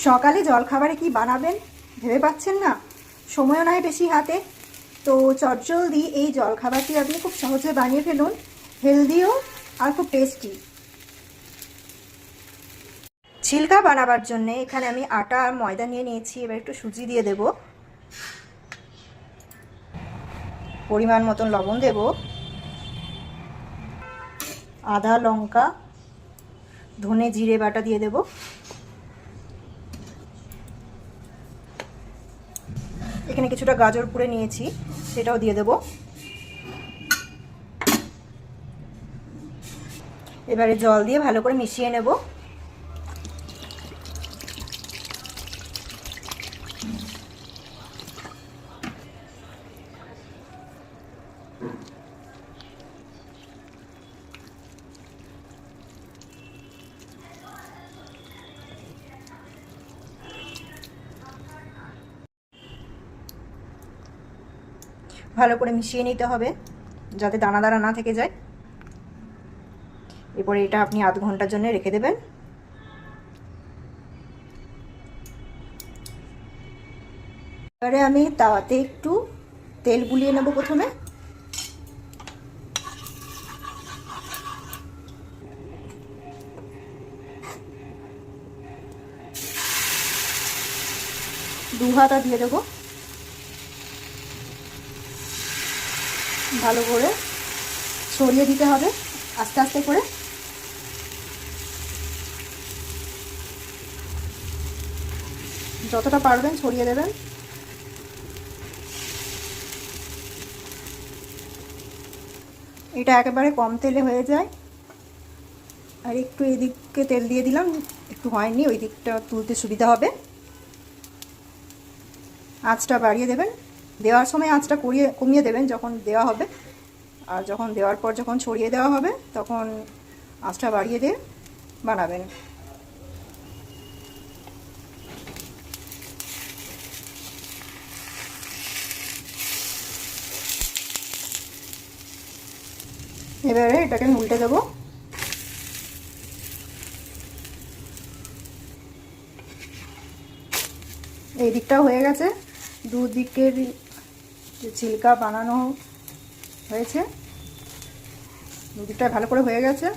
সকালে জলখাবারে কি বানাবেন ভেবে পাচ্ছেন না, সময়ও নাই বেশি হাতে, তো চটজলদি এই জলখাবারটি আপনি খুব সহজে বানিয়ে ফেলুন, হেলদিও আর খুব টেস্টি। ছিলকা বানাবার জন্য এখানে আমি আটা আর ময়দা নিয়ে নিয়েছি। এবার একটু সুজি দিয়ে দেব, পরিমাণ মতন লবণ দেব, আদা লঙ্কা ধনে জিরে বাটা দিয়ে দেব, এখানে কিছুটা গাজর পুড়ে নিয়েছি সেটাও দিয়ে দেব। এবারে জল দিয়ে ভালো করে মিশিয়ে নেব। ভালো করে মিশিয়ে নিতে হবে যাতে দানা দানা না থেকে যায়। এরপরে এটা আপনি আধ ঘন্টার জন্য রেখে দেবেন। এবারে আমি তাওয়াতে একটু তেল বুলিয়ে নেব। প্রথমে দু হাতা দিয়ে দেবো, ভালো করে ছড়িয়ে দিতে হবে আস্তে আস্তে করে। যতটা পারবেন ছড়িয়ে দেবেন। এটা একেবারে কম তেলে হয়ে যায়। আর একটু এদিকে তেল দিয়ে দিলাম, একটু হয়নি, ওই দিকটা তুলতে সুবিধা হবে। আঁচটা বাড়িয়ে দেবেন, দেওয়ার সময় আঁচটা কমিয়ে দেবেন যখন দেওয়া হবে, আর যখন দেওয়ার পর যখন ছড়িয়ে দেওয়া হবে তখন আঁচটা বাড়িয়ে দিয়ে বানাবেন। এবারে এটাকে আমি উল্টে দেবো। এই দিকটাও হয়ে গেছে, দুদিকের ছিলকা বানানো হয়েছে, দুদিকটা ভালো করে হয়ে গেছে।